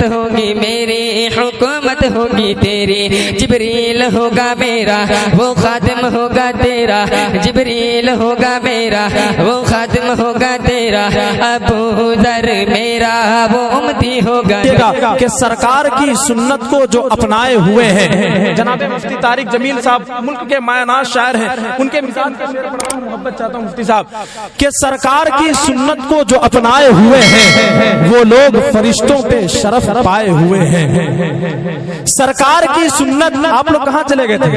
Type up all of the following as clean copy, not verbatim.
होगी मेरी, हुकूमत होगी तेरी। जिब्रील होगा मेरा, वो खादिम होगा तेरा। जिब्रील होगा मेरा, वो खादिम होगा तेरा। अबू दर मेरा, वो उम्मती होगा। कि सरकार की सुन्नत को जो अपनाए हुए हैं, जनाब मुफ्ती तारिक जमील साहब मुल्क के मायनाज शायर हैं, उनके मिजाज का शेर पढ़ रहा हूं, मोहब्बत चाहता हूं मुफ्ती साहब, कि सरकार की सुन्नत को जो अपनाए हुए हैं वो लोग फरिश्तों पे शरफ पाए हुए हैं। सरकार की सुन्नत, आप लोग कहां चले गए थे?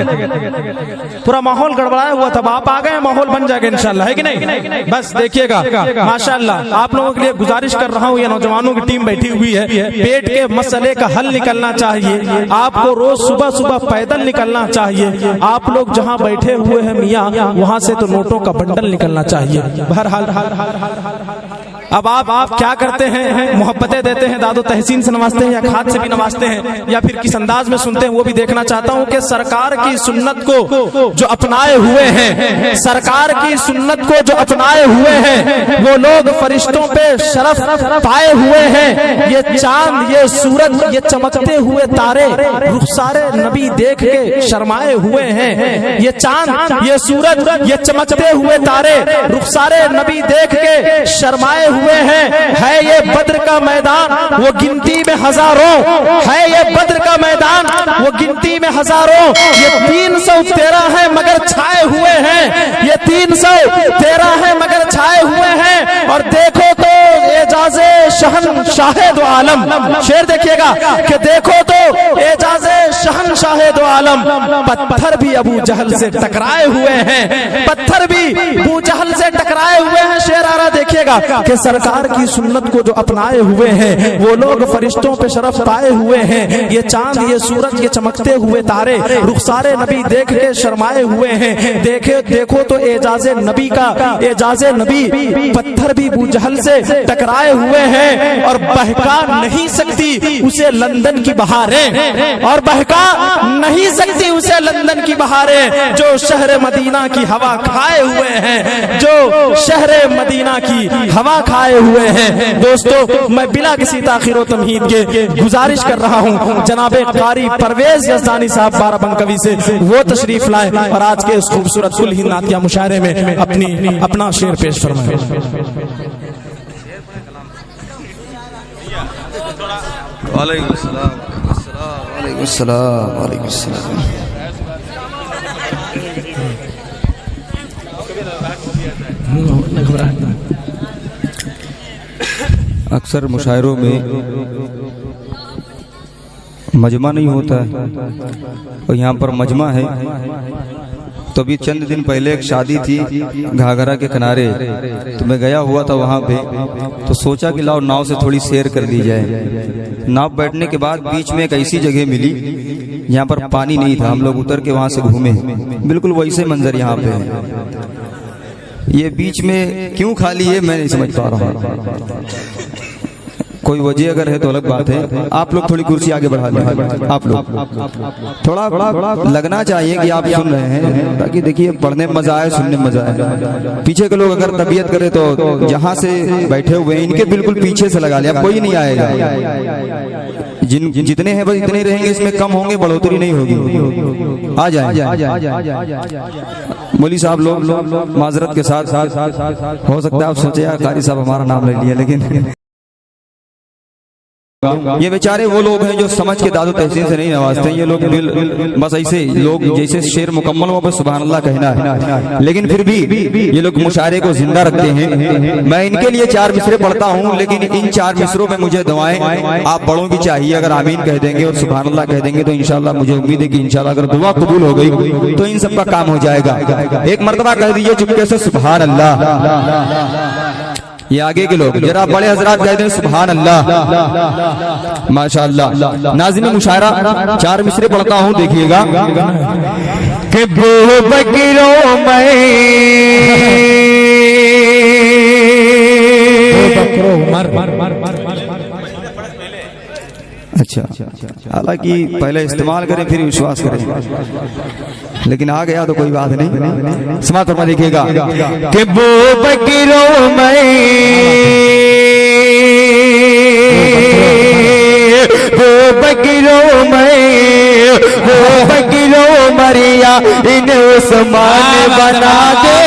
पूरा माहौल गड़बड़ाया हुआ था, आप आ गए, माहौल बन जाएगा इंशाल्लाह, है कि नहीं? बस देखिएगा माशाल्लाह, आप लोगों के लिए गुजारिश कर रहा हूं, ये नौजवानों की टीम बैठी हुई है, पेट के मसले का हल निकलना चाहिए। आपको रोज सुबह सुबह पैदल निकलना चाहिए। आप लोग जहां बैठे हुए हैं मियां, वहां से तो नोटों का बंडल निकलना चाहिए। बहरहाल अब आप क्या करते हैं? मोहब्बतें देते हैं, दादो तहसीन से नवाजते हैं या खाद से भी नवाजते हैं, या फिर किस अंदाज में सुनते हैं, वो भी देखना चाहता हूं कि सरकार की सुन्नत को जो अपनाए हुए हैं, सरकार की सुन्नत को जो अपनाए हुए हैं वो लोग फरिश्तों पे शरफ पाए हुए हैं। ये चांद, ये सूरज, ये चमकते हुए तारे रुखसारे नबी देख के शर्माए हुए हैं। ये चांद, ये सूरज, ये चमकते हुए तारे रुखसारे नबी देख के शर्माए हुए हैं। है ये बद्र का मैदान, वो गिनती में हजारों है। ये बद्र का मैदान, वो गिनती में हजारों। ये 313 है मगर छाए हुए हैं। ये 313 है मगर छाए हुए हैं। और देखो तो एजाज़े शहंशाहे दो आलम, शेर देखिएगा कि देखो तो एजाज़े शहंशाहे दो आलम। पत्थर भी अबू जहल से टकराए हुए हैं, पत्थर भी अबू जहल से टकराए हुए हैं। शेर आ रहा देखिएगा कि सरकार की सुन्नत को जो अपनाए हुए हैं वो लोग फरिश्तों पे शरफ पाए हुए हैं। ये चांद, ये सूरज, ये चमकते हुए तारे रुखसारे नबी देख के शर्माए हुए हैं। देखो तो एजाज़े नबी का, एजाज़े नबी। पत्थर भी अबू जहल से टकराए हुए हैं और बहका नहीं सकती उसे लंदन की बहारें, और बहका नहीं सकती उसे लंदन की बहारें। जो शहर मदीना की हवा खाए हुए हैं, जो शहर मदीना की हवा खाए हुए हैं। दोस्तों, मैं बिला किसी ताखीर व तमहीद के गुजारिश कर रहा हूं जनाबे कारी परवेज यज़दानी साहब बाराबंकवी से वो तशरीफ लाए और आज के इस खूबसूरत कुल हिंद नातिया मुशायरे में अपना शेर पेश फरमाए। वालेकुम सलाम, वालेकुम सलाम, वालेकुम सलाम। अक्सर मुशायरों में मजमा नहीं होता है और यहाँ पर मजमा है। तो अभी चंद दिन पहले एक शादी थी घाघरा के किनारे, तो मैं गया हुआ था वहाँ पे, तो सोचा कि लाओ नाव से थोड़ी सैर कर दी जाए। नाव बैठने के बाद बीच में एक ऐसी जगह मिली यहाँ पर पानी नहीं था। हम लोग उतर के वहाँ से घूमे, बिल्कुल वैसे मंजर यहाँ पे है। ये बीच में क्यों खाली है मैं नहीं समझ पा रहा हूँ। कोई वजह अगर है तो अलग बात है। आप लोग थोड़ी कुर्सी आगे बढ़ा लें, आप लोग थोड़ा लगना चाहिए कि आप सुन रहे हैं, ताकि देखिए पढ़ने में मजा आए, सुनने में मजा आए। पीछे के लोग अगर तबीयत करे तो जहां से बैठे हुए हैं इनके बिल्कुल पीछे से लगा लिया, कोई नहीं आएगा। जितने हैं बस इतने रहेंगे, इसमें कम होंगे, बढ़ोतरी नहीं होगी। आ जाए मौली साहब लोग माजरत के साथ हो सकता है आप सोचे यार कारी साहब हमारा नाम ले लिया, लेकिन ये बेचारे वो लोग हैं जो समझ के दादो तहसीन से नहीं नवाजते। ये लोग बस ऐसे लोग जैसे शेर मुकम्मल हो बस सुभान अल्लाह कहना है, लेकिन फिर भी ये लोग मुशायरे को जिंदा रखते हैं। मैं इनके लिए 4 मिसरे पढ़ता हूँ, लेकिन इन 4 मिसरों में मुझे दुआएं आप बड़ों की चाहिए। अगर आमीन कह देंगे और सुभान अल्लाह कह देंगे तो इंशाल्लाह मुझे उम्मीद है कि इंशाल्लाह अगर दुआ कबूल हो गई तो इन सबका काम हो जाएगा। एक मर्तबा कह दीजिए चुपके से सुभान अल्लाह। ये आगे के लोग जरा बड़े हजरात कहते हैं सुभान अल्लाह, माशाअल्लाह। नाज़िम मुशायरा 4 मिसरे पढ़ता हूँ, देखिएगा कि बो बकरों में अच्छा, हालांकि पहले इस्तेमाल करें फिर विश्वास करें, लेकिन आ गया तो कोई बात नहीं। समात फरमा देखिएगा कि वो बकरों में उस्मान बना दे,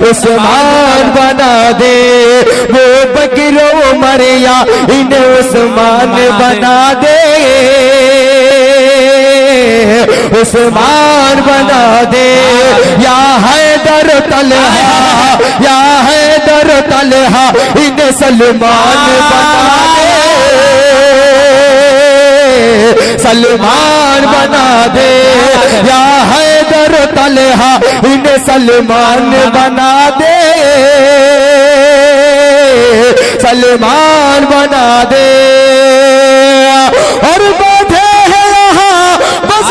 उस्मान बना दे, वो बकरो मरिया इन्हें उस्मान बना दे, उस्मान बना दे। या हैदर तलहा, या हैदर तलहा इन्हें सलमान बना दे, सलमान बना दे। या हैदर तलहा इन्हें सलमान बना दे, सलमान बना दे। और बैठे हैं यहाँ बस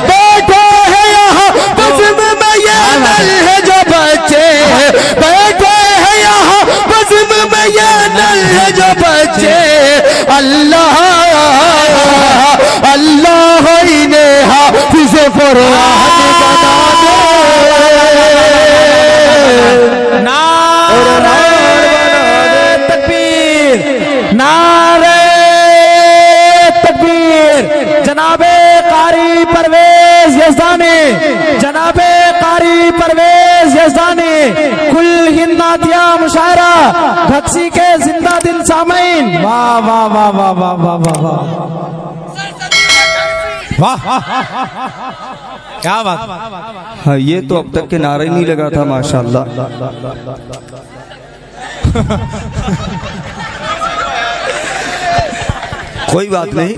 बैठे हैं यहाँ बस में ये नल है जो बच्चे, बैठे हैं यहाँ बस में ये नल है जो बच्चे। अल्लाह अल्लाह इन्हें हाफिज़ कुरान बना दे, नारे तकबीर। जनाबे कारी परवेज यज़दानी, जनाबे कारी परवेज यज़दानी कुल हिन्नातिया मुशायरा भक्सी के जिंदा दिल सामीन। वाह वाह वाह वाह वाह वाह वाह वाह, क्या बात। हाँ, ये तो अब तक के नारे नहीं लगा था माशाल्लाह। कोई बात नहीं,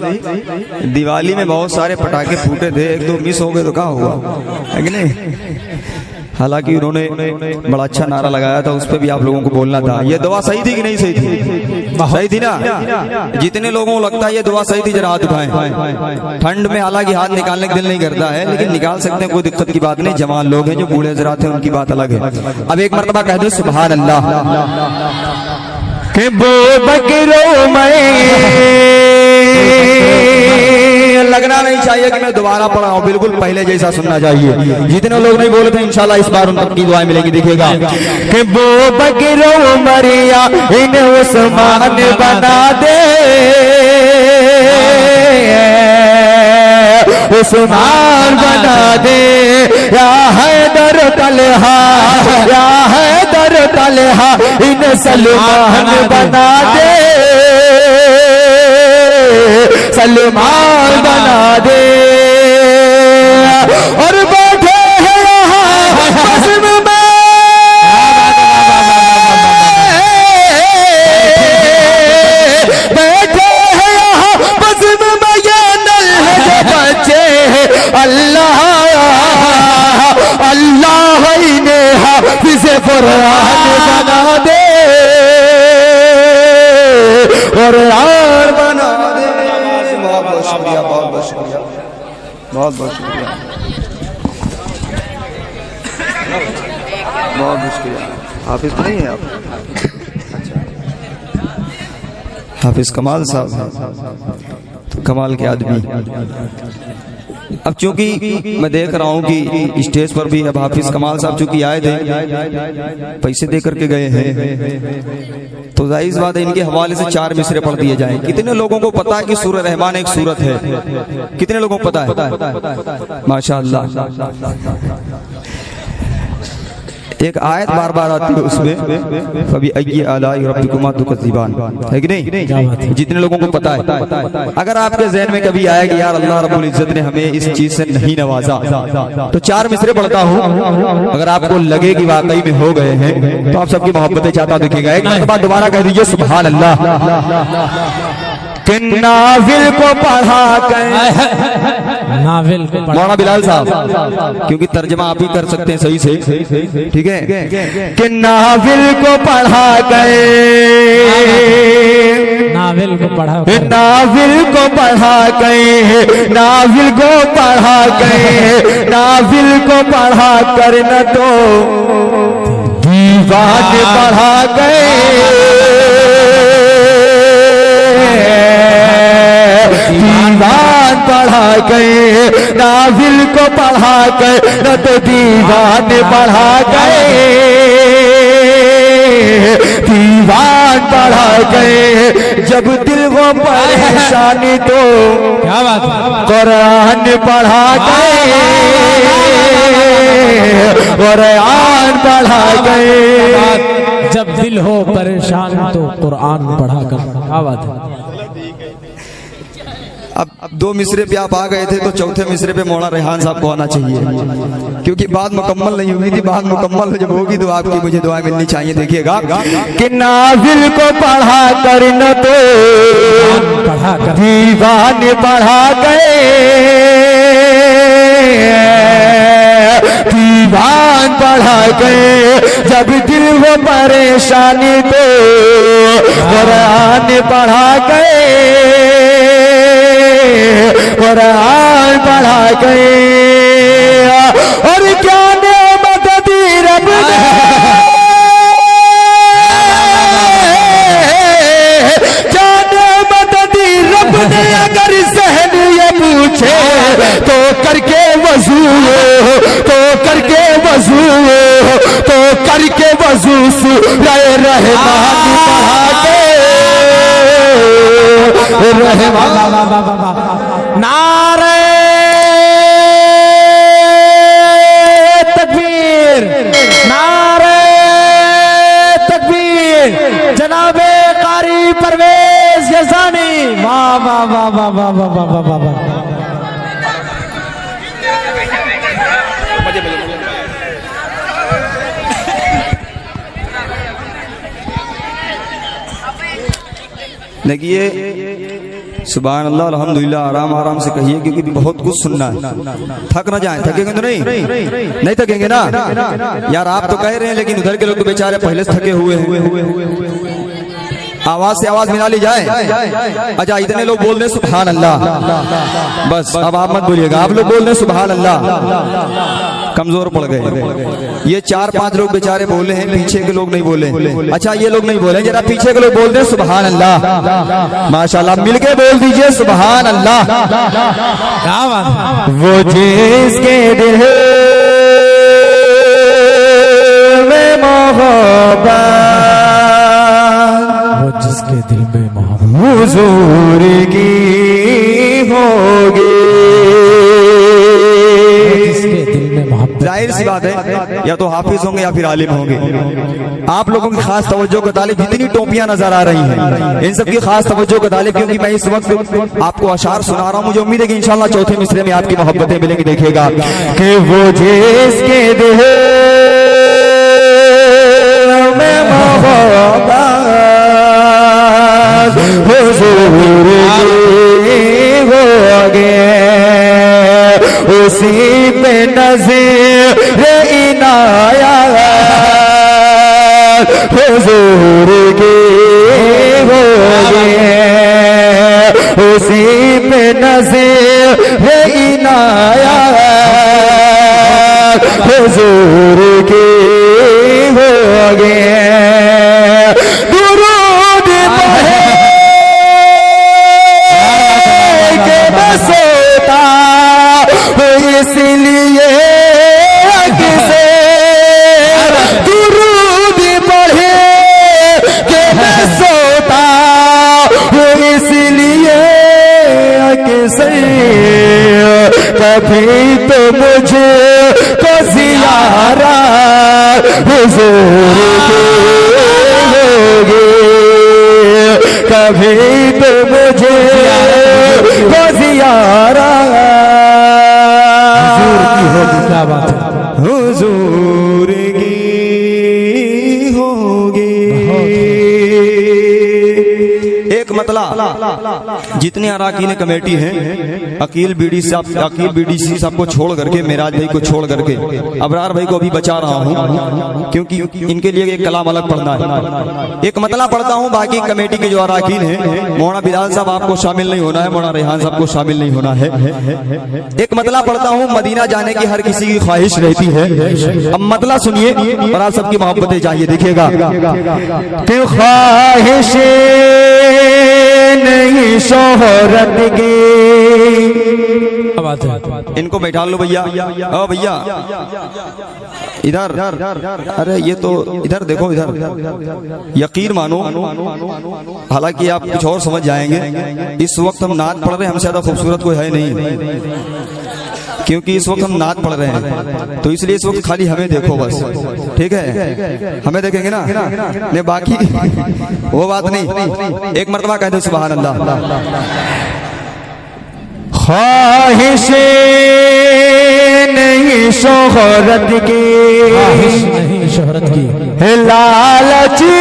दिवाली में बहुत सारे पटाखे फूटे थे, एक दो मिस हो गए तो क्या हुआ, है कि नहीं। हालांकि उन्होंने बड़ा अच्छा नारा लगाया था, उस पर भी आप लोगों को बोलना था। ये दुआ सही थी कि नहीं सही थी? सही थी ना। जितने लोगों को लगता है ये दुआ सही थी जरा हाथ उठाएं। ठंड में हालांकि हाथ निकालने का दिल नहीं करता है, लेकिन निकाल सकते हैं, कोई दिक्कत की बात नहीं। जवान लोग हैं, जो बूढ़े हजरात हैं उनकी बात अलग है। अब एक मरतबा कह दो सुभान अल्लाह। कि वो बकरो में लगना नहीं चाहिए कि मैं दोबारा पढ़ा हूं, बिल्कुल पहले जैसा सुनना चाहिए। जितने लोग नहीं बोले थे इंशाल्लाह इस बार उन तक की दुआएं मिलेगी, देखिएगा। कि वो बकरो मरिया इन्हें उस्मान बना दे, उस्मान बना दे। या हैदर तलहा, या हैदर तलहा इन्हें सलमान बना दे, सलमान बना दे। और बैठे हैं यहाँ बज़्म में, बैठे हैं यहाँ बज़्म में ये नल है जो बच्चे। अल्लाह अल्लाह इन्हें हाफिज़ कुरान बना दे, कुरान बना दे। बहुत शुक्रिया, बहुत बहुत शुक्रिया, बहुत बहुत शुक्रिया, बहुत बहुत शुक्रिया। हाफिज नहीं है आप? हाफिज कमाल साहब तो कमाल के आदमी। अब चूंकि मैं देख रहा हूं कि स्टेज पर भी अब हाफिज कमाल साहब चूंकि आए थे, पैसे दे करके गए हैं, तो जाहिर बात है इनके हवाले से 4 मिसरे पढ़ दिए जाएं। कितने लोगों को पता है कि सूरह रहमान एक सूरत है? कितने लोगों को पता है? माशाअल्लाह। एक आयत बार बार आती है उसमें, कभी अय्यि आलाई रब्बिकुमा तुकज़्ज़िबान, है कि नहीं? जितने लोगों को पता है। अगर आपके ज़हन में कभी आया कि यार अल्लाह रब्बुल इज्जत ने हमें इस चीज से नहीं नवाजा, तो 4 मिसरे पढ़ता हूँ। अगर आपको लगे कि वाकई में हो गए हैं तो आप सबकी मोहब्बतें चाहता दिखेगा। एक बार दोबारा कह दीजिए सुभान अल्लाह। कि नाविल को पढ़ा कर, नाविल को मौलाना बिलाल साहब, क्योंकि तर्जमा आप ही कर सकते हैं सही से, ठीक है? कि नाविल को पढ़ा गए, नाविल को पढ़ा, नाविल को पढ़ा गए, नाविल को पढ़ा गए, नाविल को पढ़ा कर न तो दीवान पढ़ा गए, दीवान पढ़ा गए, नाविल को पढ़ा गए न तो दीवान पढ़ा गए। दीवान बढ़ा गए जब दिल वो परेशानी तो क्या बात है, कुरान पढ़ा गए, कुरान पढ़ा गए। जब दिल हो परेशान तो कुरान पढ़ा कर। क्या बात है। अब 2 मिसरे पे आप आ गए थे तो चौथे मिसरे पे मौलाना रेहान साहब को आना चाहिए, क्योंकि बात मुकम्मल नहीं हुई थी। बात मुकम्मल जब होगी तो आपकी मुझे दुआ मिलनी चाहिए। देखिएगा कि नाज़िल को पढ़ा कर न तो पढ़ा कर दीवान पढ़ा गए, दीवान पढ़ा गए जब दिल वो परेशानी तो कुरान पढ़ा गए, कुरान पढ़ा गए। और क्या नेमत दी रब ने, क्या नेमत दी रब ने, अगर सहन ये पूछे तो करके वजू, तो करके वजू, तो करके वजू सूरह रहमान पढ़ा के नारे तकबीर, नारे तकबीर। जनाबे कारी परवेज यज़दानी, वाह वाह वाह वाह वाह वाह वाह वाह वाह। देखिए सुभान अल्लाह अल्हम्दुलिल्लाह, आराम आराम से कहिए, क्योंकि बहुत कुछ सुनना है। थक ना जाए, थकेंगे तो नहीं थकेंगे ना यार। आप तो कह रहे हैं, लेकिन उधर के लोग तो बेचारे पहले से थके हुए। आवाज से आवाज मिला ली जाए। अच्छा, इतने लोग बोल रहे सुभान अल्लाह, बस अब आप मत बोलिएगा। आप लोग बोल रहे सुभान अल्लाह, कमजोर पड़ गए। ये 4-5 लोग बेचारे बोले हैं, पीछे के लोग नहीं बोले। अच्छा, ये लोग नहीं बोले, जरा पीछे के लोग बोल रहे सुभान अल्लाह। माशाल्लाह, मिलके बोल दीजिए सुभान अल्लाह। क्या बात है। वो जिसके दिल में मोहब्बत, वो जिसके दिल में मोहब्बत हुजूर की होगी, जिसके दिल में मोहब्बत। जाहिर सी बात है, या तो हाफिज होंगे या फिर आलिम होंगे। आप लोगों की खास तवज्जो का तालिब, जितनी टोपियां नजर आ रही हैं, इन सब की खास तवज्जो का तालिब, क्योंकि मैं इस वक्त आपको अशार सुना रहा हूं। मुझे उम्मीद है कि इंशाल्लाह चौथे मिसरे में आपकी मोहब्बतें मिलेंगी। देखिएगा कि वो जिसके दिल में मोहब्बत हुजूर की होगी, उसी पे नज़र इनायत हुजूर की होगी, उसी पे नज़र इनायत हुजूर की होगी। दुरूद पढ़े के बसोता इसलिए किसे, दुरूद पढ़े के बसोता इसलिए किसे, कभी तो मुझे को ज़ियारत हुजूर की होगी, कभी तो मुझे को ज़ियारत होगी। क्या बात है। हुजूर की होगी। एक मतला जितने अराकीन कमेटी हैं, अकील बीडीसी साहब को छोड़ करके, मेराज भाई को छोड़ करके, अबरार भाई को अभी बचा रहा हूं, क्योंकि इनके लिए एक कलाम अलग पढ़ना है। एक मतला पढ़ता हूं, बाकी कमेटी के जो अराकीन हैं, मौलाना बिलाल साहब आपको शामिल नहीं होना है, मौलाना रेहान साहब को शामिल नहीं होना है। एक मतला पढ़ता हूं, मदीना जाने की हर किसी की ख्वाहिश रहती है। अब मतला सुनिए और आप सबकी मोहब्बतें चाहिए। देखिएगा कि ख्वाहिश नहीं शोहरत की। इनको बैठा लो भैया। ओ भैया इधर, अरे ये तो इधर देखो, इधर यकीन मानो, हालांकि आप कुछ और समझ जाएंगे। इस वक्त हम नात पढ़ रहे हैं, हमसे ज्यादा खूबसूरत कोई है नहीं, क्योंकि इस वक्त हम नात पढ़ रहे हैं, तो इसलिए इस वक्त खाली हमें देखो बस, ठीक है? हमें देखेंगे ना, नहीं बाकी वो बात नहीं। एक मर्तबा कह दो सुभान अल्लाह। ख्वाहिशें नहीं शोहरत की, नहीं शोहरत की, लालची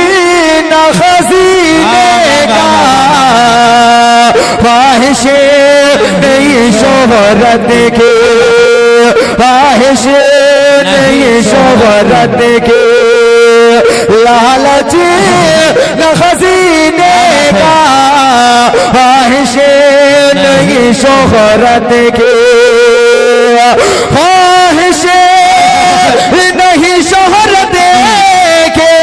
न खजीने का। ख्वाहिशें नहीं शोहरत की, ख्वाहिशें नहीं शोहरत की, लालची न खजीने का। ख्वाहिशें नहीं शोहरत की, ख्वाहिशें नहीं शोहरत के,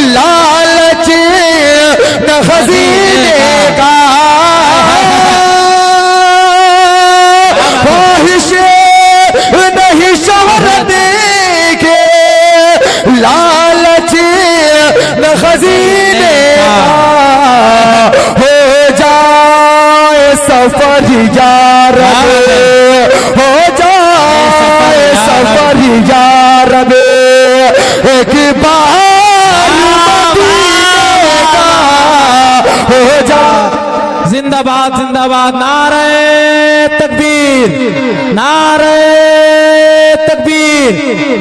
लालच न खजीने का। ख्वाहिशें नहीं शोहरत के, लालच न खजीने का। हो जाए सफर यारब, हो जाए सफर यारब, एक बार मदीने का हो जा। जिंदाबाद जिंदाबाद, नारे तकबीर, नारे तकबीर।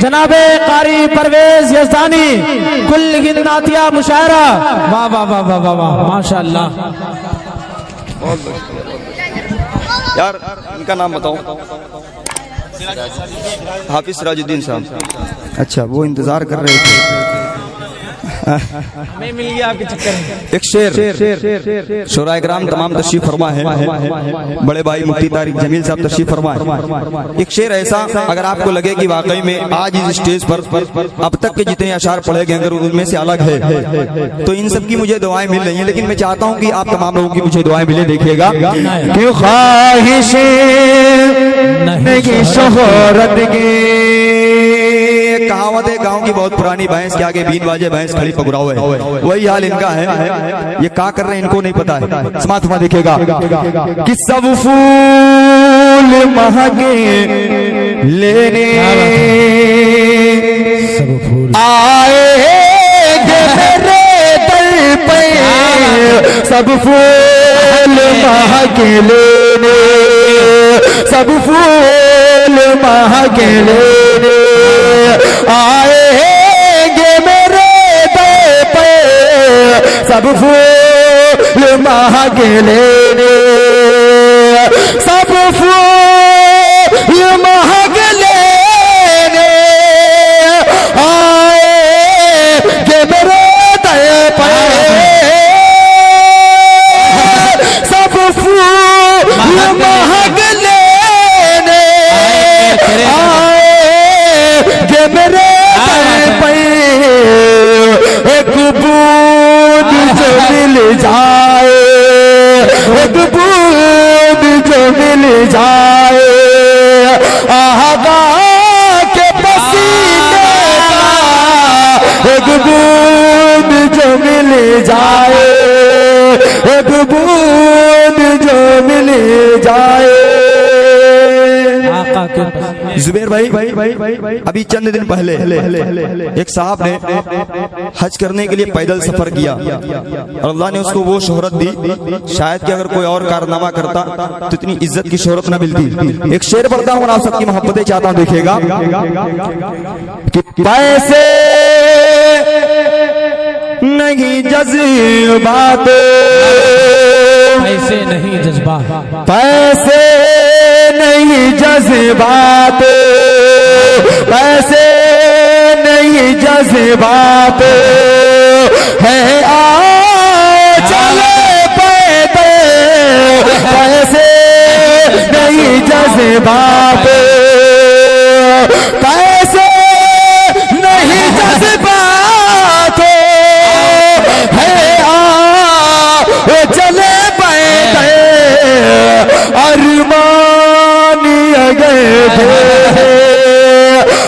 जनाबे कारी परवेज यज़दानी कुल हिंद मुशायरा। वाह वाह वाह वाह वाह वाह, माशाअल्लाह। यार इनका नाम बताओ। हाफिज सिराजुद्दीन साहब। अच्छा, वो इंतजार कर रहे थे, हमें मिल गया आपके चक्कर में। एक शेर शोराए कराम तमाम तशरीफ फरमा है, बड़े भाई मुफ्ती तारिक जमील साहब तशरीफ फरमा है। एक शेर ऐसा, अगर आपको लगे कि वाकई में आज इस स्टेज पर अब तक के जितने अशार पढ़े गए अगर उनमें से अलग है, तो इन सब की मुझे दुआएं मिल रही हैं, लेकिन मैं चाहता हूं कि आप तमाम लोगों की मुझे दुआएं मिले। देखिएगा कि ख्वाहिशें नहीं शोहरत की। कहावत है गांव की बहुत पुरानी, भैंस के आगे बीन बाजे भैंस खड़ी पकड़ाओ है, वही हाल इनका है। ये क्या कर रहे हैं इनको नहीं पता है। समात में देखिएगा कि सब फूल महके लेने आएंगे मेरे दर पे, सब फूल महके लेने, सब फूल महके लेने आएंगे मेरे दर पे, सब फूल महके लेने, सब फूल महके लेने आएंगे मेरे दर पे, सब फूल महके लेने आएंगे मेरे दर पे। एक बूंद जो मिल जाए, एक बूंद जो मिल जाए, आका के पसीने का, एक बूंद जो मिल जाए, एक बूंद जो मिल जाए। जुबैर भाई, अभी चंद दिन पहले एक साहब ने हज करने के लिए पैदल सफर किया और अल्लाह ने उसको वो शोहरत दी, शायद कि अगर कोई और कारनामा करता तो इतनी इज्जत की शोहरत न मिलती। एक शेर पढ़ता हूँ और आप सबकी मोहब्बतें चाहता हूँ, देखिएगा कि पैसे नहीं जज्बात, पैसे नहीं जज्बात, पैसे नहीं जज्बात, पैसे नहीं जज्बात है चले पैदे, पैसे नहीं जज्बात, पैसे नहीं जज्बात है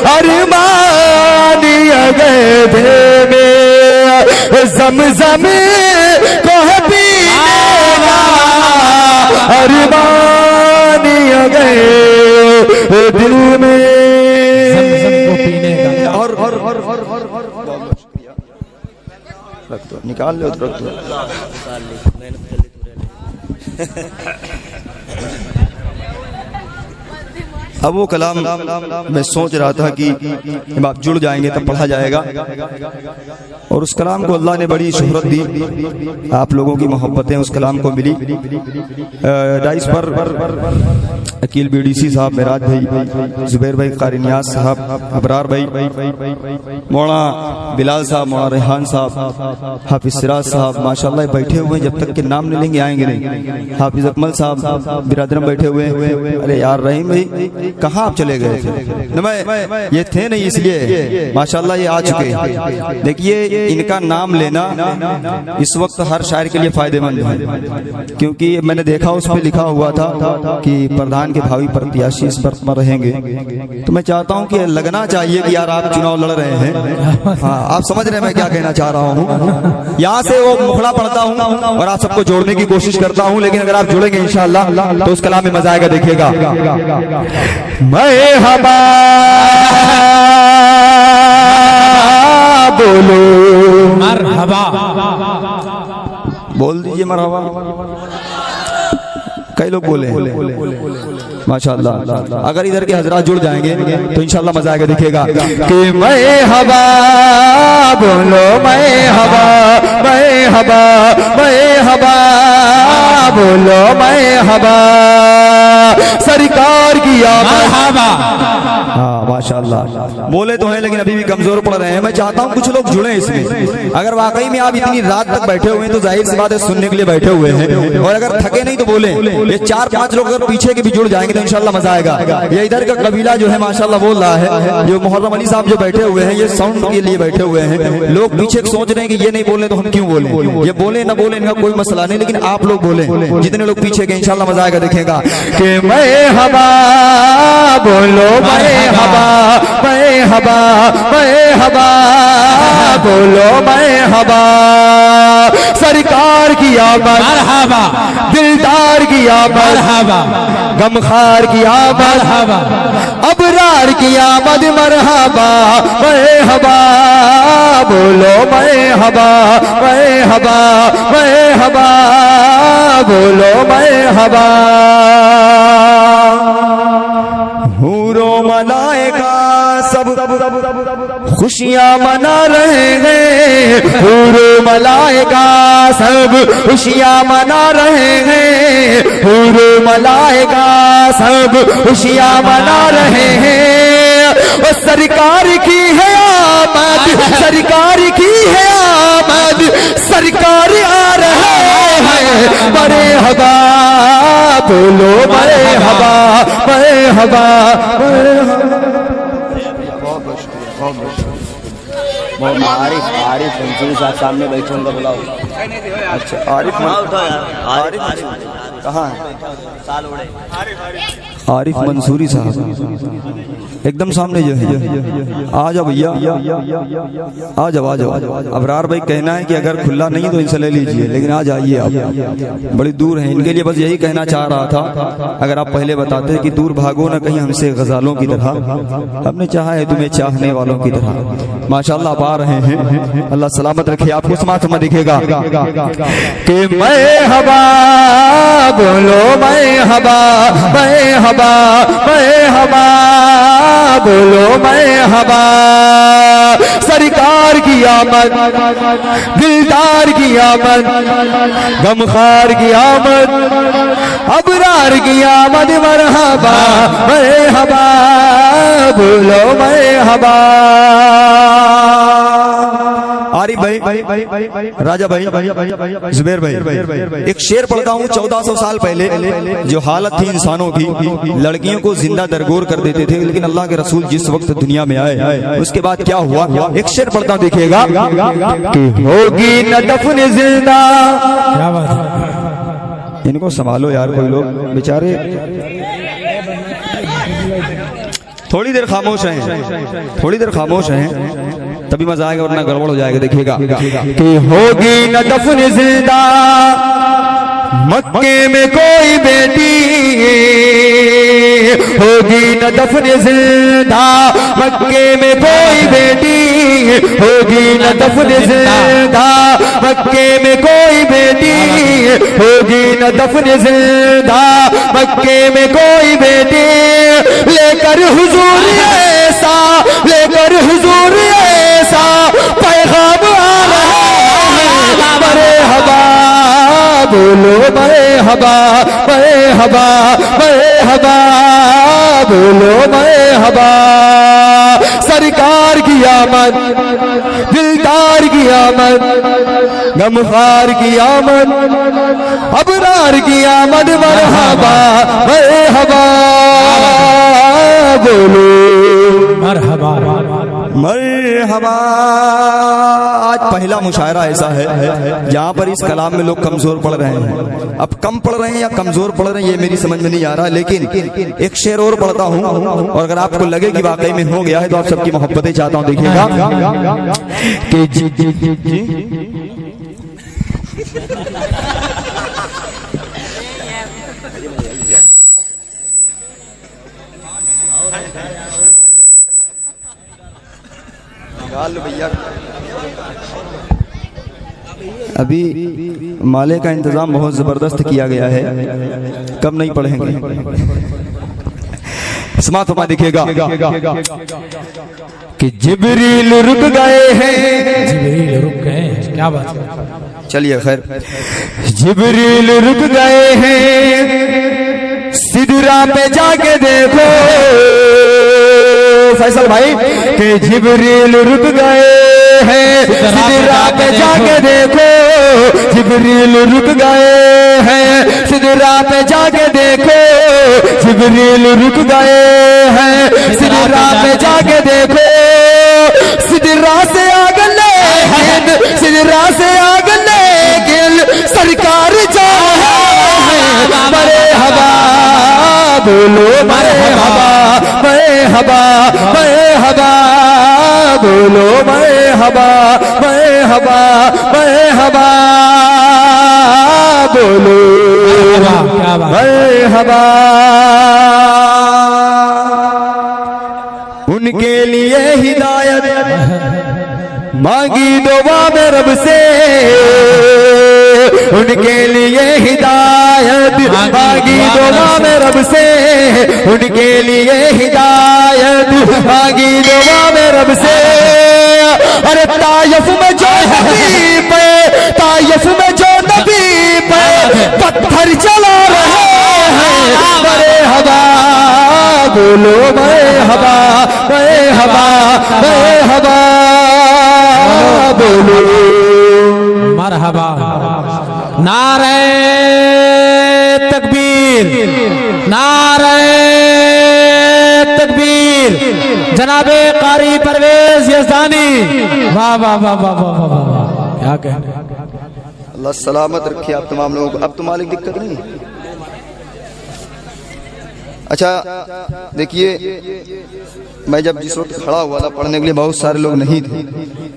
अरमान गए थे में ज़मज़म को पीने का अरमान गए दिल में और रख दो, निकाल लो तो रख दो। अब वो कलाम मैं सोच रहा था कि जब आप जुड़ जाएंगे तब पढ़ा जाएगा, और उस कलाम को अल्लाह ने बड़ी शोहरत दी, आप लोगों की मोहब्बतें उस कलाम को मिली। डाइस पर अकील बीडीसी साहब, मेराज भाई, जुबैर भाई, कारी नियाज साहब, अबरार भाई, मौलाना बिलाल साहब, मौलाना रेहान साहब, हाफिज सिराज साहब माशाल्लाह बैठे हुए हैं, जब तक के नाम नहीं लेंगे आएंगे नहीं। हाफिज अकमल साहब बिरादरम बैठे हुए हैं। अरे यार रहीम भाई कहाँ आप चले गए थे? न मैं ये थे नहीं, इसलिए माशाल्लाह ये आ चुके। देखिए इनका नाम लेना इस वक्त हर शायर के लिए फायदेमंद है, क्योंकि मैंने देखा उस पर लिखा हुआ था कि प्रधान के भावी प्रत्याशी इस पर रहेंगे, तो मैं चाहता हूं कि लगना चाहिए कि यार आप चुनाव लड़ रहे हैं। हाँ, आप समझ रहे हैं मैं क्या कहना चाह रहा हूँ। यहाँ से वो मुखड़ा पढ़ता हूँ और आप सबको जोड़ने की कोशिश करता हूँ, लेकिन अगर आप जुड़ेंगे इंशाअल्लाह तो उस कलाम में मजा आएगा। देखिएगा, मरहबा बोलो, मरहबा बोल दीजिए मरहबा। कई लोग बोले माशाअल्लाह। अगर इधर के हजरात जुड़ जाएंगे तो इंशाअल्लाह मजा आएगा। देखिएगा कि मैं हवा बोलो, मैं हवा, मैं हवा, मैं हवा बोलो, मैं हवा सरकार की मरहबा। हाँ माशाअल्लाह, बोले तो हैं लेकिन अभी भी कमजोर पड़ रहे हैं। मैं चाहता हूँ कुछ लोग जुड़े इसमें। अगर वाकई में आप इतनी रात तक बैठे हुए हैं तो जाहिर सी बात है सुनने के लिए बैठे हुए हैं, और अगर थके नहीं तो बोले। ये 4-5 लोग अगर पीछे के भी जुड़ जाएंगे तो इंशाल्लाह मजा आएगा। ये इधर का कबीला जो है माशाल्लाह बोल रहा है, जो मोहर्रम अली साहब जो बैठे हुए हैं, ये साउंड के लिए बैठे हुए हैं। लोग पीछे सोच रहे हैं कि ये नहीं बोले तो हम क्यों बोले। ये बोले ना बोले इनका कोई मसला नहीं, लेकिन आप लोग बोले, जितने लोग पीछे के इंशाल्लाह मजा आएगा। देखेगा कि मैं हवा बोलो, मैं हवा, मैं हवा, मैं हवा बोलो, मैं हवा सरकार की आमद, मरहबा, दिलदार की आमद, मरहबा, गमखार की आमद, मरहबा, अबरार की आमद, मरहबा, मैं हवा बोलो, मैं हवा, मैं हवा, मैं हवा बोलो, मैं हवा। हूरो मलाइका सब खुशियाँ मना रहे हैं, हूरो मलाइका सब खुशियाँ मना रहे हैं, हूरो मलाइका सब खुशियाँ मना रहे हैं। और सरकार की है आमद, सरकार की है आमद, सरकार आ रहे हैं। बड़े हवा बोलो, बड़े हवा, बड़े हवा, बड़े हवा। आरिफ, आरिफ मंसूरी साहब सामने बैठे उनका बुलाओ। अच्छा आरिफ कहाँ है? आरिफ मंसूरी साहब एकदम सामने जो है। आ जाओ भैया, आ जाओ, आ जाओ। अबरार भाई कहना है कि अगर खुला नहीं तो इनसे ले लीजिए, लेकिन आ जाइए आप, बड़ी दूर हैं। इनके लिए बस यही कहना चाह रहा था, अगर आप पहले बताते कि दूर भागो ना कहीं हमसे गजालों की तरह, हमने चाहा है तुम्हें चाहने वालों की तरह। माशाअल्लाह आप आ रहे हैं, अल्लाह सलामत रखे आपको। समात्मा दिखेगा कि मैं हवा बोलो, मैं हवा, मैं हवा, मैं हवा बोलो, मैं हवा सरकार की आमद, दिलदार की आमद, गमखार की आमद, अबरार की आमद, मरहबा, मैं हवा बोलो, मैं हवा। आरिफ भाई, राजा भाई, जुबैर भाई, एक शेर पढ़ता हूँ। 1400 साल पहले जो हालत थी इंसानों की, लड़कियों को जिंदा दरगोर कर देते थे, लेकिन अल्लाह के रसूल जिस वक्त दुनिया में आए उसके बाद क्या हुआ, एक शेर पढ़ता हूँ, देखिएगा। होगी न दफन जिंदा। इनको संभालो यार, कोई लोग बेचारे थोड़ी देर खामोश हैं, थोड़ी देर खामोश हैं, तभी मजा आएगा, वरना गड़बड़ हो जाएगा। देखिएगा कि होगी न दफन जिंदा मक्के में कोई बेटी, होगी न दफन जिंदा मक्के में कोई बेटी, होगी न दफन जिंदा मक्के में कोई बेटी, होगी न दफन जिंदा मक्के में कोई बेटी, लेकर हुजूर ऐसा, लेकर हुजूर ऐसा पैगाम आ रहा है, मरे हवा बोलो मरे हवा, मरे हवा, मरे हवा बोलो मरे हवा। सरकार की आमद, दिलदार की आमद, गमखार की आमद, अबरार की आमद, मरहबा मरहबा बोलो मरहबा मरहबा। आज पहला मुशायरा ऐसा है जहां पर इस कलाम में लोग कमजोर पड़ रहे हैं। अब कम पढ़ रहे हैं या कमजोर पढ़ रहे हैं ये मेरी समझ में नहीं आ रहा, लेकिन एक शेर और पढ़ता हूं, और अगर आपको लगे कि वाकई में हो गया है तो आप सबकी मोहब्बतें चाहता हूं। देखिएगा भैया, अभी माले का इंतजाम बहुत जबरदस्त किया गया है, कम नहीं पढ़ेंगे। समात फरमा देखिएगा कि जिब्रील रुक गए हैं, जिब्रील रुक गए, क्या बात है। चलिए खैर, जिब्रील रुक गए हैं, सिदरा पे जाके देखो फैसल भाई, कि जिब्रील रुक गए हैं, सिदरा पे जाके देखो, जिब्रील रुक गए हैं, सिदरा पे जाके देखो, जिब्रील रुक गए हैं, सिदरा पे जाके देखो, सिदरा से आगे ले, सिदरा से आगे ले, सरकार जा मरे हवा बोलो मरे हवा, मरे हवा, मरे हवा बोलो मरे हवा, मरे हवा, मरे हवा बोलो मरे हवा। उनके लिए हिदायत मांगी दुआ में रब से, उनके लिए हिदायत मांगी दुआ में रब से, उनके लिए हिदायत मांगी दुआ में रब से। अरे तायफ में जो नबी पे, तायफ में जो नबी पे पत्थर चला रहे हैं, मरे हवा बोलो मरे हवा, मरे हवा, मरे हवा बोलो मरहबा। नारे तकबीर, नारे तकबीर, जनाबे कारी परवेज यज़दानी, वाह वाह वाह वाह वाह वाह, क्या कहने। अल्लाह सलामत रखे आप तमाम लोगों को। अब तो मालिक दिक्कत नहीं। अच्छा देखिए, मैं जब जिस वक्त खड़ा हुआ था पढ़ने के लिए बहुत सारे लोग नहीं थे,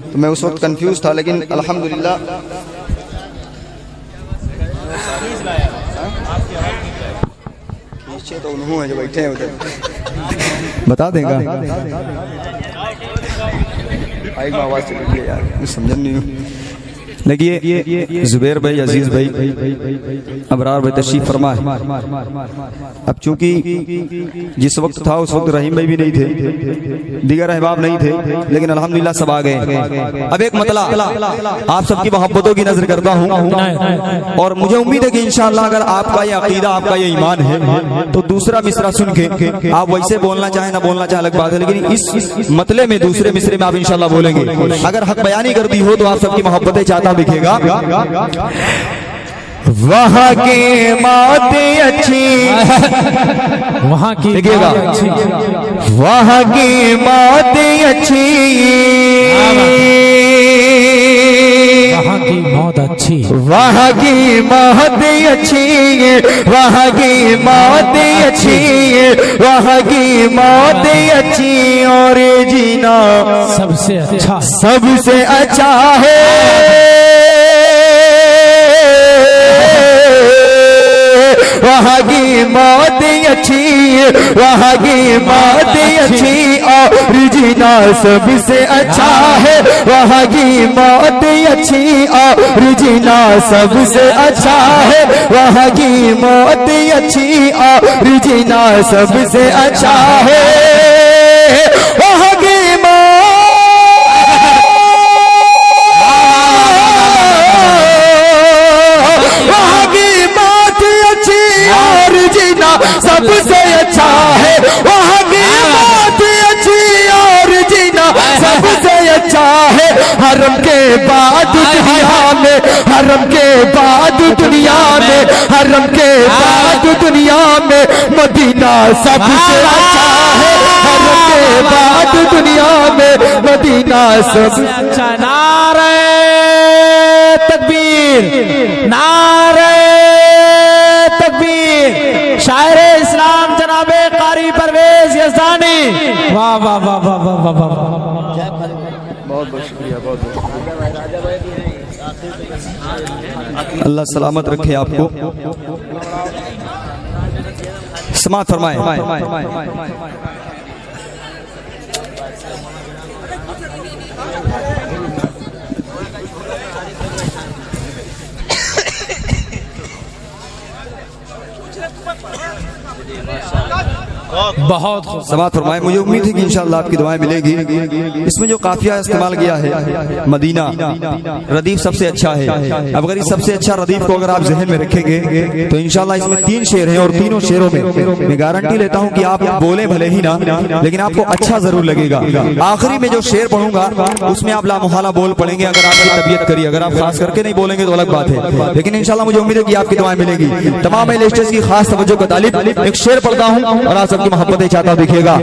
तो मैं उस वक्त कंफ्यूज था, लेकिन अल्हम्दुलिल्लाह पीछे तो उन्होंने जो बैठे हैं उधर बता देगा। आवाज से बोलिए यार, समझ नहीं हूँ। लगिए जुबैर भाई, अजीज भाई, अबरार भाई तशरीफ फरमाए। अब चूंकि जिस वक्त था उस वक्त रहीम भाई भी नहीं थे, दीगर अहबाब नहीं थे, लेकिन अल्हम्दुलिल्लाह सब आ गए। अब एक मतला आप सबकी मोहब्बतों की नजर करता हूँ, और मुझे उम्मीद है कि इंशाअल्लाह अगर आपका ये अकीदा, आपका ये ईमान है, तो दूसरा मिसरा सुन के आप वैसे बोलना चाहे ना बोलना चाहे अलग बात है, लेकिन इस मतले में दूसरे मिसरे में आप इंशाअल्लाह बोलेंगे। अगर हक बयानी कर दी हो तो आप सबकी मोहब्बतें चाहता दिखेगा। वहाँ की मौतें अच्छी, वहाँ की देखिएगा, वहाँ की मौतें अच्छी, वहाँ की मौत अच्छी, वहाँ की मौत अच्छी, वहाँ की मौत अच्छी, वहाँ की मौत अच्छी, और जीना सबसे अच्छा, सबसे अच्छा है। वहाँ की मौत अच्छी, वहाँ की मौत अच्छी, और जीना सबसे अच्छा है। वहाँ की मौत अच्छी, और जीना सबसे अच्छा है। वहाँ की मौत अच्छी, और जीना सबसे अच्छा है। वहाँ की सबसे अच्छा है। वहाँ की मौत अच्छी, और जीना सबसे अच्छा है। हरम के बाद दुनिया में, हरम के बाद दुनिया में, हरम के बाद दुनिया में मदीना सबसे अच्छा है। हरम के बाद दुनिया में मदीना सबसे अच्छा। नारे तकबीर, नारे तकबीर। शायर इस्लाम जनाबे कारी परवेज यज़दानी। वाह वाह वाह वाह वाह वाह वाह। बहुत बहुत शुक्रिया, बहुत बहुत। अल्लाह सलामत रखे आपको। समाअत फरमाएं। बहुत समाअत फरमाएं। मुझे उम्मीद है कि इंशाअल्लाह आपकी दुआएं मिलेगी। इसमें जो काफिया इस्तेमाल किया है, मदीना रदीफ सबसे अच्छा है। अब अगर इस सबसे अच्छा रदीफ को अगर आप जहन में रखेंगे तो इंशाअल्लाह इसमें 3 शेर हैं, और तीनों शेरों में मैं गारंटी लेता हूं कि आप बोले भले ही ना, लेकिन आपको अच्छा जरूर लगेगा। आखिरी में जो शेर पढ़ूंगा उसमें आप लामुहाला बोल पड़ेंगे, अगर आपकी तबीयत करी। अगर आप खास करके नहीं बोलेंगे तो अलग बात है, लेकिन इंशाअल्लाह मुझे उम्मीद है कि आपकी दुआएं मिलेगी। तमाम लिस्टर्स की खास तवज्जो का तालिब एक शेर पढ़ता हूं और आप सबकी मोहब्बतें चाहता हूं। दिखेगा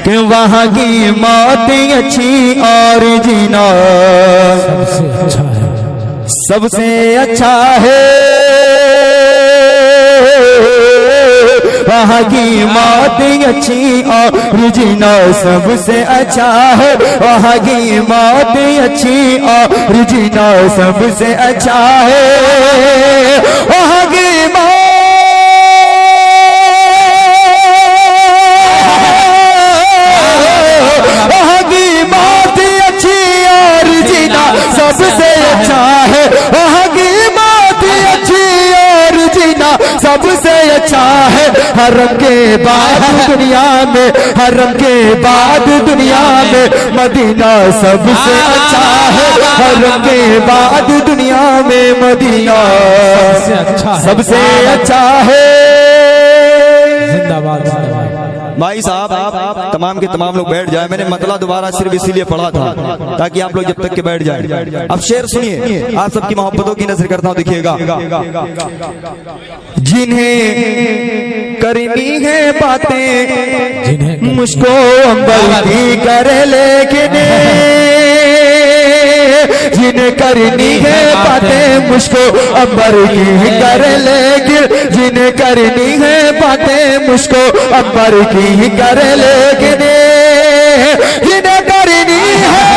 कि वहाँ की मौत अच्छी, और जीना सबसे अच्छा है, सबसे अच्छा है। वहाँ की मौत अच्छी, और जीना सबसे अच्छा है। वहाँ की मौत अच्छी, और जीना सबसे अच्छा है। वहाँ की सबसे अच्छा है। वहाँ की मौत अच्छी, और जीना सबसे अच्छा है। हरम के बाद दुनिया में, हरम के बाद दुनिया में मदीना सबसे अच्छा है। हरम के बाद दुनिया में मदीना सबसे अच्छा है, सबसे अच्छा है। जिंदाबाद। भाई साहब तमाम के तमाम लोग बैठ जाए। मैंने मतला दोबारा सिर्फ इसीलिए पढ़ा था ताकि आप लोग जब तक के बैठ जाए। अब शेर सुनिए, आप सबकी मोहब्बतों की नजर करता हूं, दिखिएगा। जिन्हें करनी है बातें मुझको अंबर की करे, लेकिन जिन्हें करनी है बातें मुझको अंबर की करे, लेकिन जिन्हें करनी है बातें मुझको अंबर की करे, लेकिन जिन्हें करनी है,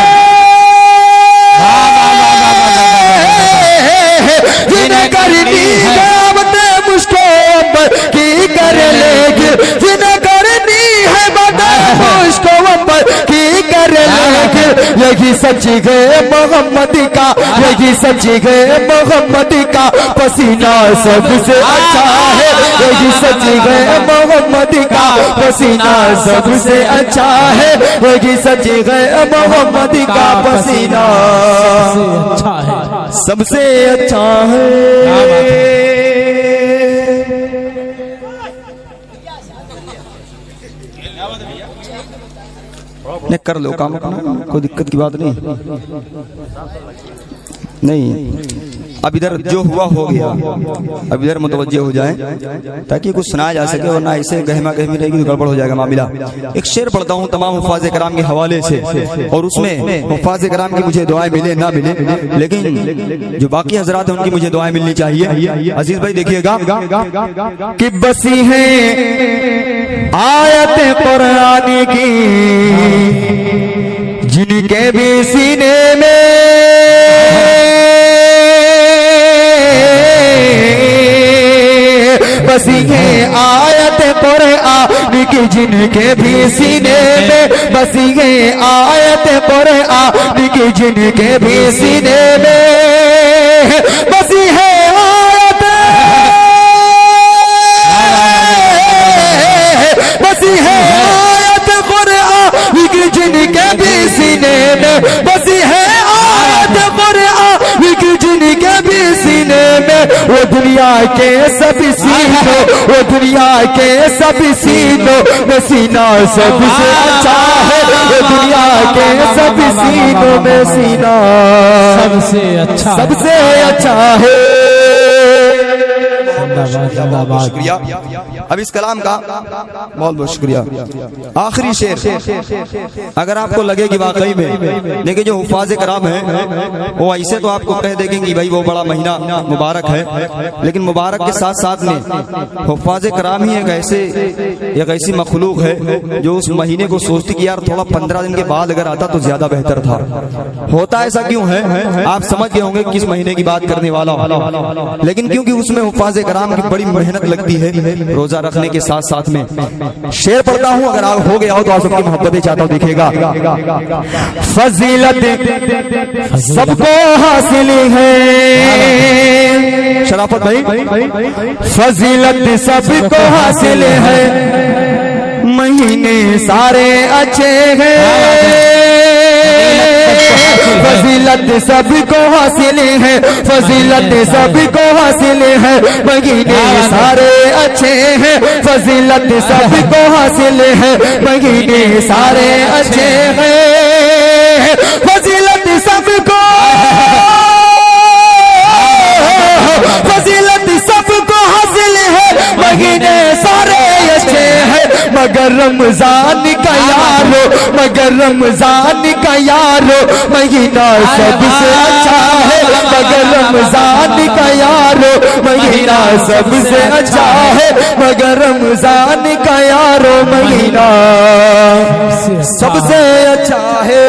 जिन्हें करनी है बातें मुझको अंबर की करे, लेकिन जिन्हें करनी है बातें मुझको अंबर की करे, लेकिन यही सच्ची है मोहम्मद का, यही सच्ची है मोहम्मद का पसीना सबसे अच्छा है। यही सच्ची है मोहम्मद का पसीना सबसे अच्छा है। यही सच्ची है मोहम्मद का पसीना अच्छा है, सबसे अच्छा है। नहीं कर लो काम, कोई दिक्कत की बात नहीं। नहीं, अब इधर जो हुआ हो गया, अब इधर मुतवज्जे हो जाएं ताकि कुछ सुनाया जा सके, वरना ऐसे गहमा गहमी रहेगी तो गड़बड़ हो जाएगा मामला। एक शेर पढ़ता हूँ तमाम हुफ़ाज़ कराम के हवाले से, और उसमें हुफ़ाज़ कराम की मुझे दुआएं मिले ना मिले, लेकिन जो बाकी हजरात हैं उनकी मुझे दुआएं मिलनी चाहिए। अजीज भाई देखिएगा कि बसी है आयत कुरान की जिनके भी सीने में बसी है आयत कुरान की जिनके भी सीने में, बसी है आयत कुरान की जिनके भी सीने में, बसी है आयत, बसी है आयत कुरान की जिनके भी सीने में, बसी है आयत कुरान की जिनके भी सीने में। वो दुनिया के सभी सीनों, वो दुनिया के सभी सीनों में सीना सबसे अच्छा है, वो दुनिया के सभी सीनों में सीना सबसे अच्छा है। शुक्रिया। अब इस कलाम का बहुत बहुत शुक्रिया। आखिरी शेर, अगर आपको लगे कि वाकई में, देखिए जो हुफ़ाज़ कराम है वो ऐसे तो आपको कह देंगे कि भाई वो बड़ा महीना मुबारक है, लेकिन मुबारक के साथ साथ में हुफ़ाज़ कराम ही एक ऐसी मखलूक है जो उस महीने को सोचती कि यार थोड़ा 15 दिन के बाद अगर आता तो ज्यादा बेहतर था। होता ऐसा क्यों है, आप समझ गए होंगे किस महीने की बात करने वाला हूं, लेकिन क्योंकि उसमें हुफ़ाज़ कराम की बड़ी मेहनत लगती है रोजा रखने के साथ साथ में। शेर पढ़ता हूं, अगर आप हो गया हो तो आप सबकी मोहब्बतें चाहता हूं, देखिएगा। फजीलत सबको हासिल है, शराफत भाई, फजीलत सबको हासिल है, महीने सारे अच्छे हैं, फजीलत सबको हासिल है, फजीलत सबको हासिल है, महीने सारे अच्छे हैं, फजीलत सबको हासिल है, महीने सारे अच्छे हैं, फजीलत सबको, फजीलत सबको हासिल है, महीने सारे अच्छे हैं, मगर रमजान का यारो, मगर रमजान का यारो महीना सबसे अच्छा है, मगर रमजान का यारो महीना सबसे अच्छा है, मगर रमजान का यारो महीना सबसे अच्छा है।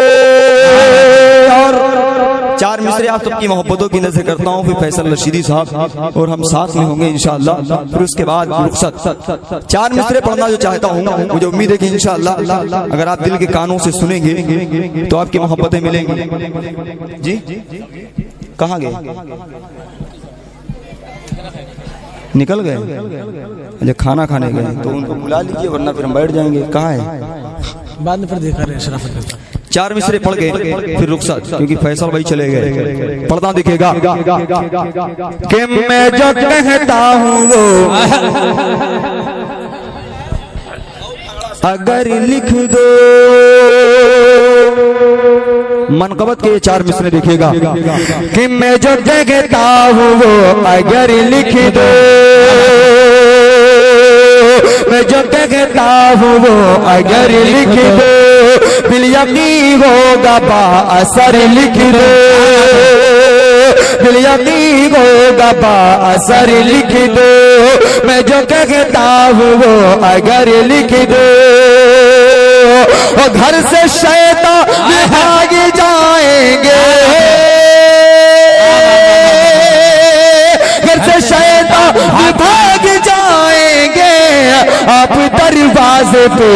और चार मिसरे आप सबकी मोहब्बतों की नजर करता हूँ, फिर फैसल रशीदी साहब और हम साथ में होंगे इंशाअल्लाह, फिर उसके बाद रुखसत। चार मिसरे पढ़ना जो चाहता हूँ, मुझे उम्मीद है कि इंशाअल्लाह अगर आप दिल के कानों से सुनेंगे तो आपकी मोहब्बतें मिलेंगी। जी कहाँ गए, निकल गए, अच्छा खाना खाने गए, तो उनको बुला लीजिए वरना फिर हम बैठ जाएंगे। कहाँ है, बाद में फिर देखा रहे शराफत। चार मिसरे पढ़ गए फिर रुखसत, क्योंकि फैसल भाई चले गए। पढ़ना दिखेगा कि मैं जो कहता हूँ वो अगर लिख दो, मनकबत के चार मिसरे देखिएगा कि मैं जो कहता हूँ वो अगर लिख दो, मैं जो कहता हूँ वो अगर लिख दो, बिल यकीन होगा बाअसर लिख दो, बिल यकीन होगा बाअसर लिख दो, मैं जो कहता हूँ वो अगर लिख दो, और घर से शैतान भाग जाएंगे, घर से शैतान भाग जाएंगे, आप दरवाजे पे